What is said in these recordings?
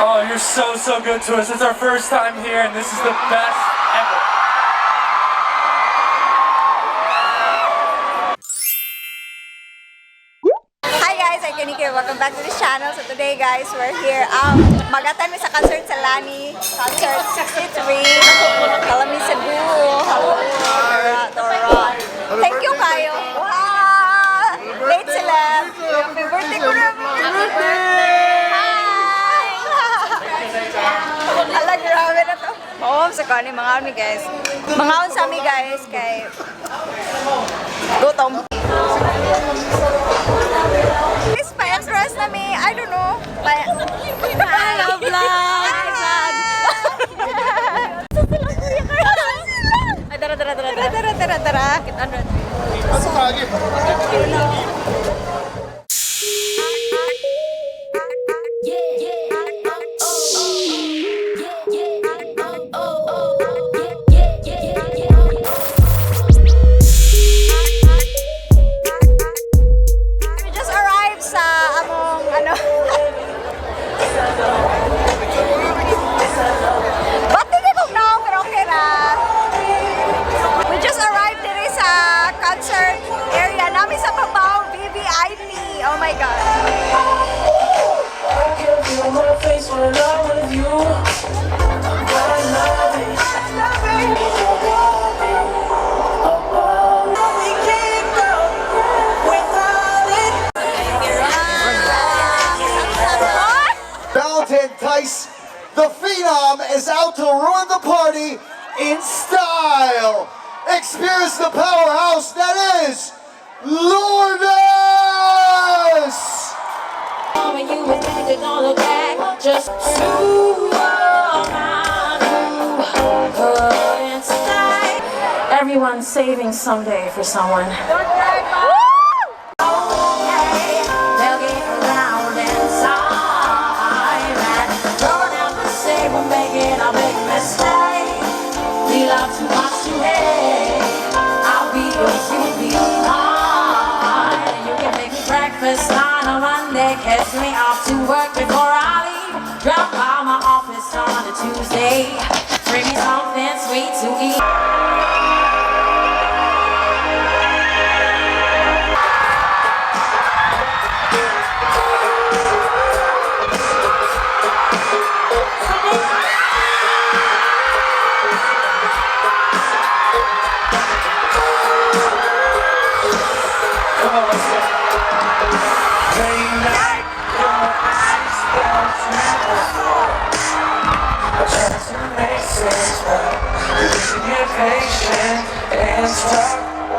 Oh, you're so good to us. It's our first time here, and this is the best ever. Hi guys, I'm Kenny here. Welcome back to this channel. So today guys, we're here. Mag-attend mi sa concert sa Lani. Concert 63. Kalami Cebu. Doron. Thank you kayo. Wow! Late sila. Happy birthday ko na. Happy birthday! Ala, grabe na to. Oo, sa kani, mga mi guys. Mga sa mi guys, kay gutom. Please, pa-entrance na may, I don't know. Hello, vlog! Ay, tara. Kita na. Ano kagi? Oh my God. Valentine Tice, the Phenom, is out to ruin the party in style. Experience the powerhouse that is Lourdes! When you were thinking on the back, just smooth around you, inside. Everyone's saving someday for someone. They'll get around inside and don't ever say we're making a big mistake. We love to watch you hate. I'll be yours, you'll be mine. You can make me breakfast on a Monday, catch me off to work before I leave. Drop by my office on a Tuesday, bring me something sweet to eat.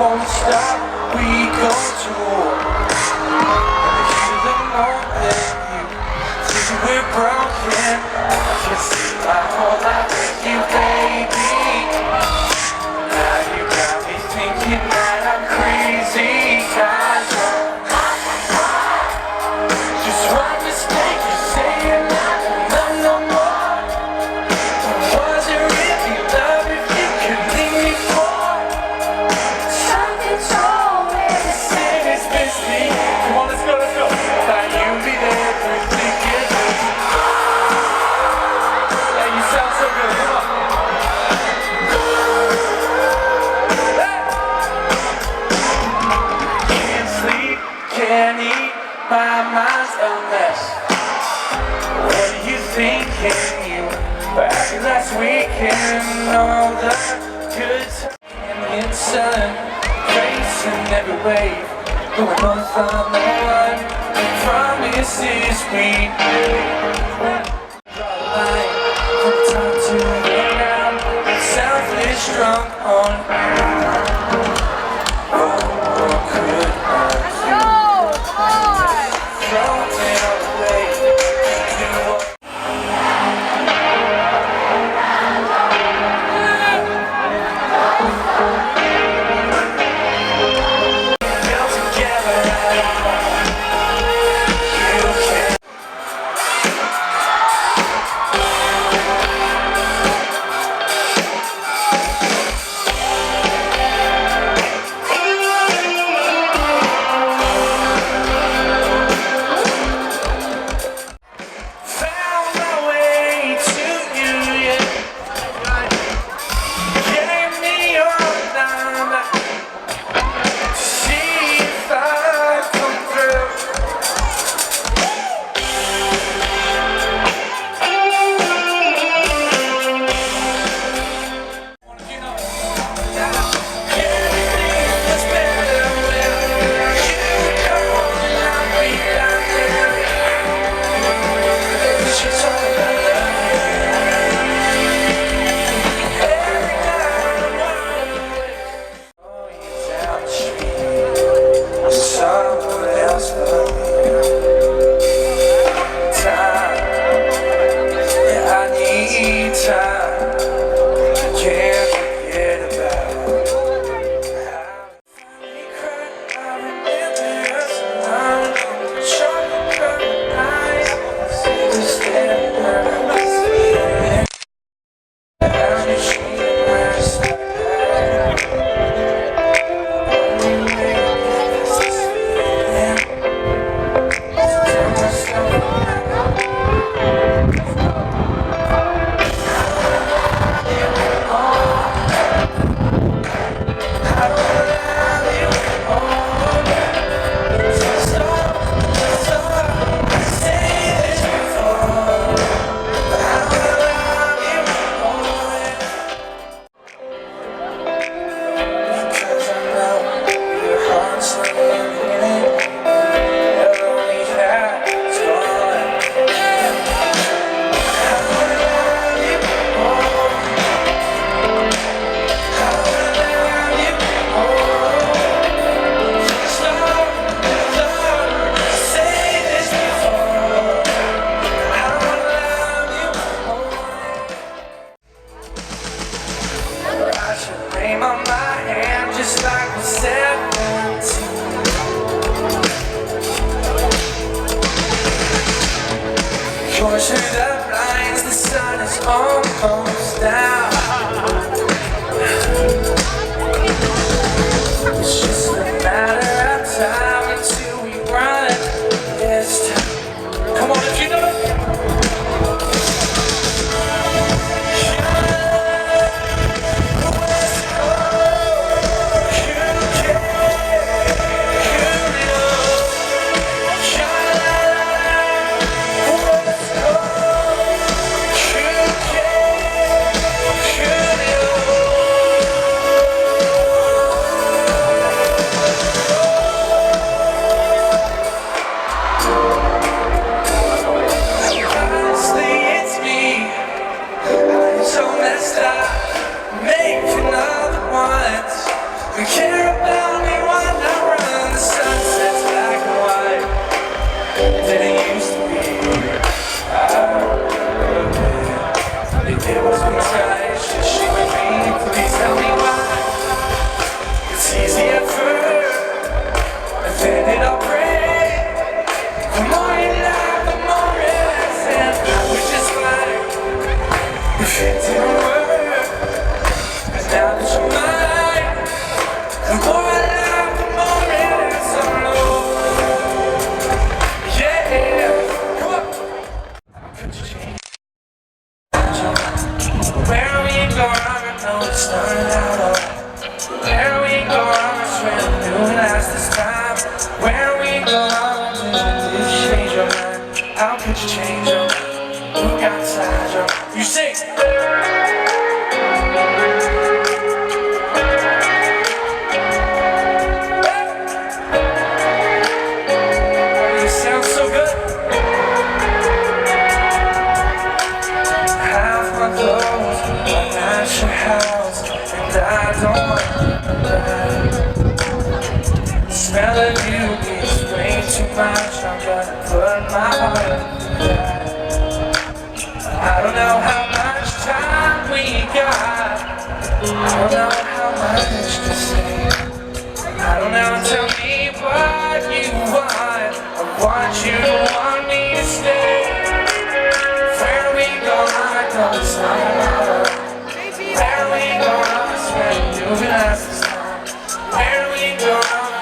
Won't stop, we go to war. And the moment you think we're broken, I can see my whole life with you, baby. Now you got me thinking that I'm crazy, 'cause just one mistake, you say you're not enough no more. Was it really love if you could leave me for? Come on, let's go. Now you be there for thinking. Yeah, you sound so good. Come on. Hey! Can't sleep, can't eat, my mind's a mess. What are you thinking? You were acting last weekend. All the good time in sun, facing every wave. Going on from the one promises we made. Draw the line from the top to the ground. Selfish, drunk on what could hurt you. Throw it all away. Do what together. You can Push through the blinds, the sun is almost down. It's just a matter of time until we run this town. Come on, if you know it. We care about me when I run. The sun sets black and white. Didn't used to be. It was me tight. Should she with me? Please tell me why. It's easy at first, and then it all breaks. The more you lie, the more it's and I was just like if it didn't work. And now that you're mine. The more I laugh, the more it's unknown. Yeah, come on. Could you change? Where we go, I know it's starting out alright. Where we go, I swear I'm doing last this time. Where we go, did you change your mind? How could you change your mind? Who got inside your? You sing. Smell of you is way too much. I'm gonna put my heart in that. I don't know how much time we got. I don't know how much to say. I don't know, tell me what you want. I want you to want me to stay. Where we go, I know it's not enough. Where we go, I swear you will last this time. Where we go,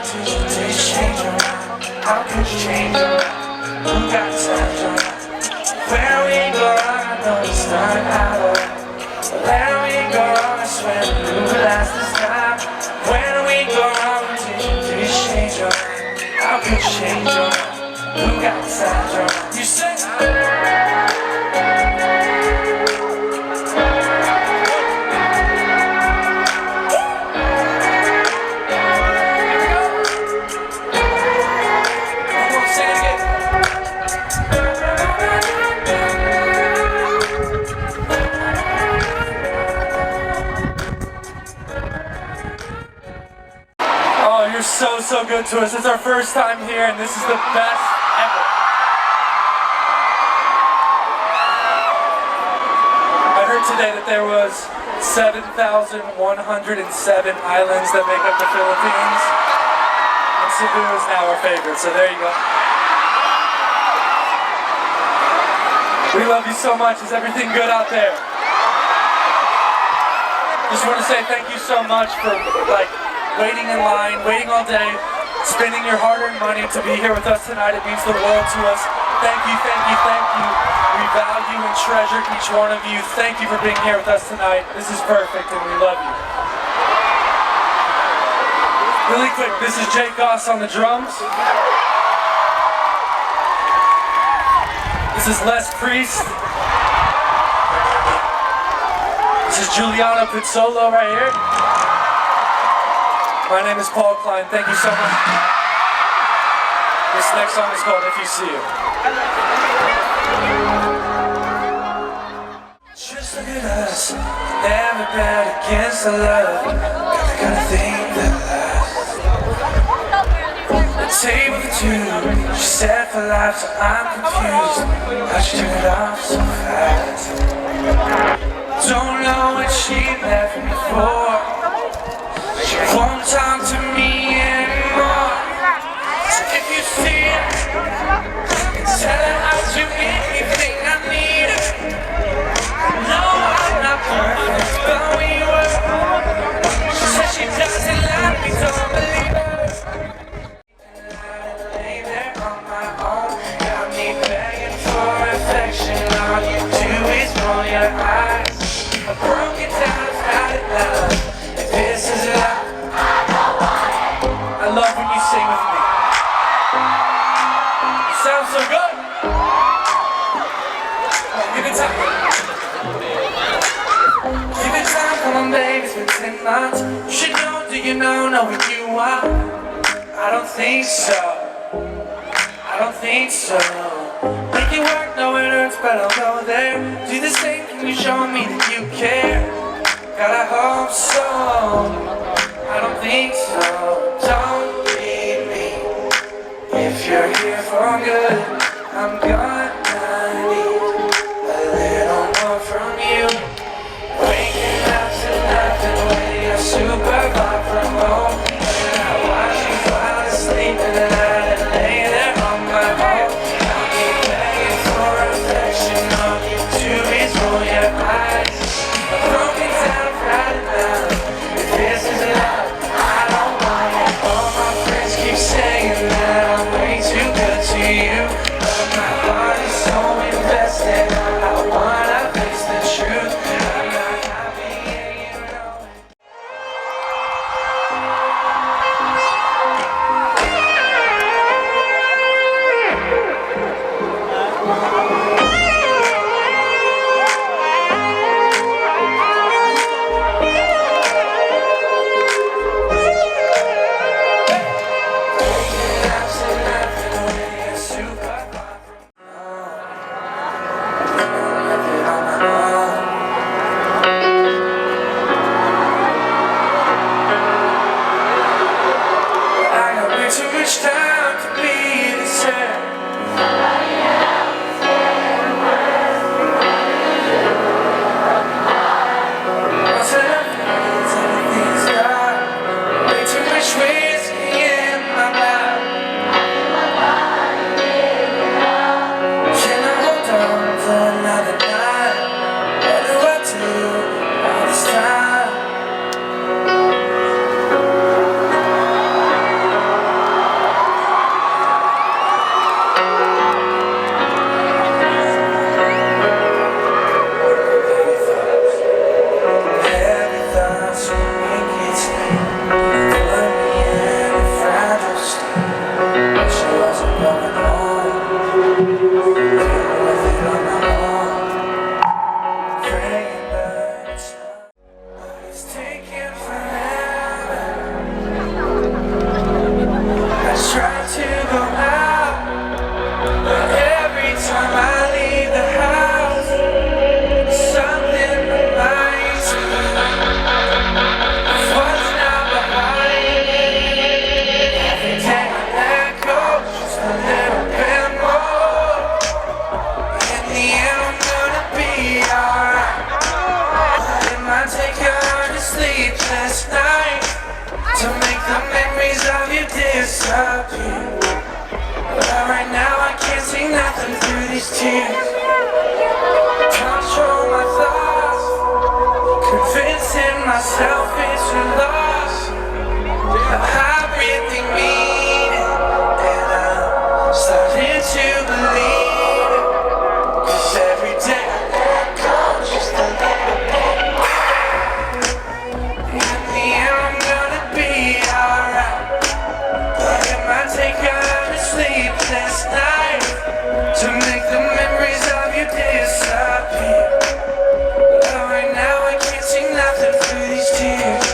did you change your mind? How could you change your mind? Who got inside your mind? Where we go, I know it's not out. Where we go, I swear you will last this time. Where we go, did you change your mind? How could you change your mind? Who got inside your mind? You say so good to us. It's our first time here and this is the best ever. I heard today that there was 7,107 islands that make up the Philippines and Cebu is now our favorite, so there you go. We love you so much. Is everything good out there? Just want to say thank you so much for waiting in line, waiting all day, spending your hard-earned money to be here with us tonight. It means the world to us. Thank you, thank you, thank you. We value and treasure each one of you. Thank you for being here with us tonight. This is perfect and we love you. Really quick, this is Jake Goss on the drums. This is Les Priest. This is Juliano Pizzolo right here. My name is Paul Klein. Thank you so much. This next song is called If You See It. Just look at us, never bet against the love. Got a thing that lasts. A table for two, she said for life, so I'm confused. How'd she turn it off so fast? Don't know what she left me for. She won't talk to me anymore. So if you see it, tell her I'll do anything. Give it time. Give it time, come on baby, it's been 10 months. You should know, do you know who you are? I don't think so. I don't think so. Make it work, no it hurts, but I'll go there. Do the same, can you show me that you care? God, I hope so. I don't think so. Don't leave me. If you're here for good, I'm gonna need a little more from you. Waking up to nothing when you're super far from home. And I watch you fall asleep in the night and lay there on my home. I'll be begging for affection of you to roll your eyes. I'm broken down right now. If this is love, I don't want it. All my friends keep saying that I'm way too good to you, but my heart is so invested. I wanna face the truth. I'm not happy, yeah, you know it. Too much time to be the same. What's happening? Everything's dark. Way too much whiskey in my blood. Can I hold on for another night? What do I do all this time? Last night to make the memories of you disappear. But right now I can't see nothing through these tears. Control my thoughts, convincing myself it's a loss. I really mean it, and I'm starting to believe it. 'Cause every day I let go just a little bit. In the end I'm gonna be alright, but it might take a sleepless night to make the memories of you disappear. But right now I can't see nothing through these tears.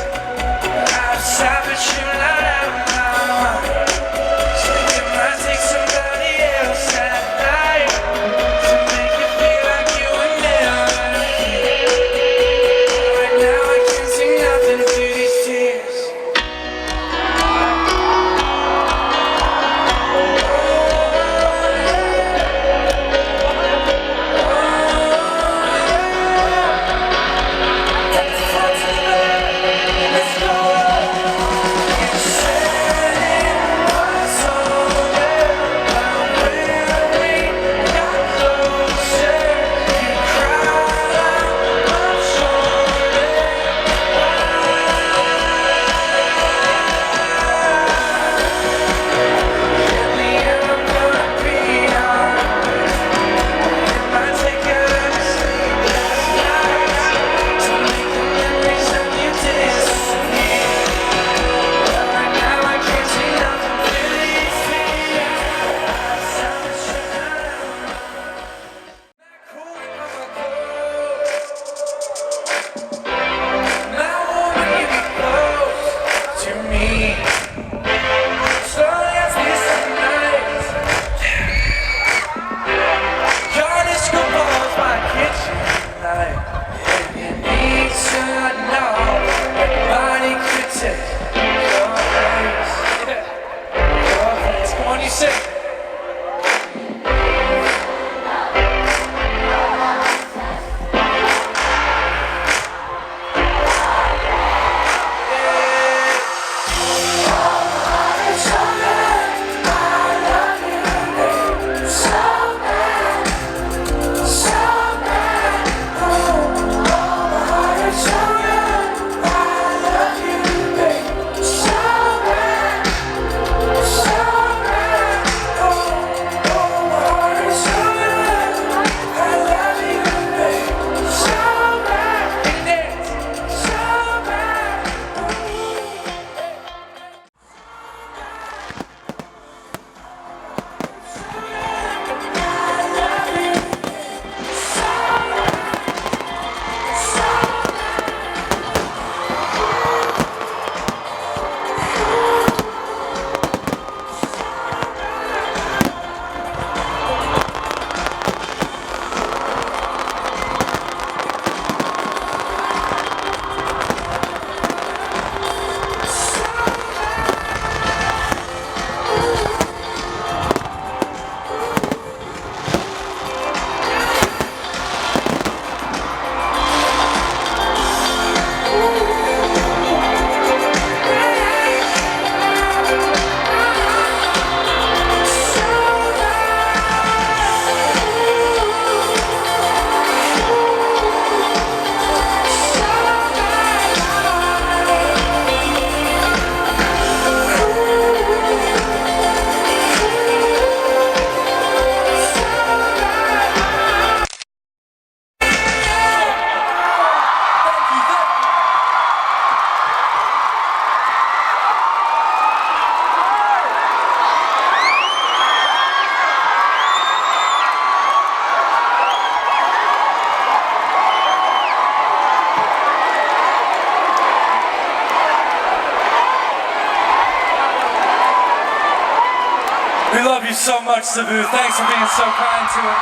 you so much, Cebu. Thanks for being so kind to it.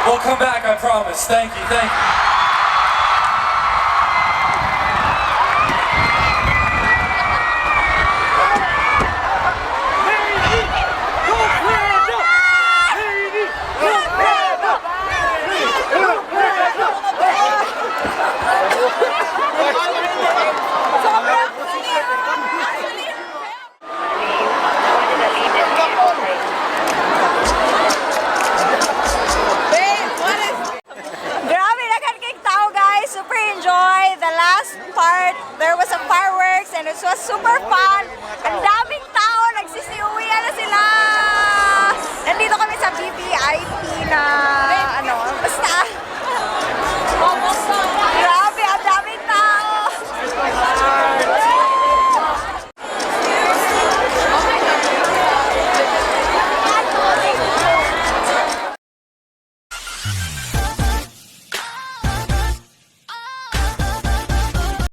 We'll come back, I promise. Thank you, thank you. Grabe, nagkakik tao guys. Super enjoy. The last part, there was some fireworks and it was super fun. Ang daming tao, nagsisiuwi na sila. Nandito kami sa BBIP na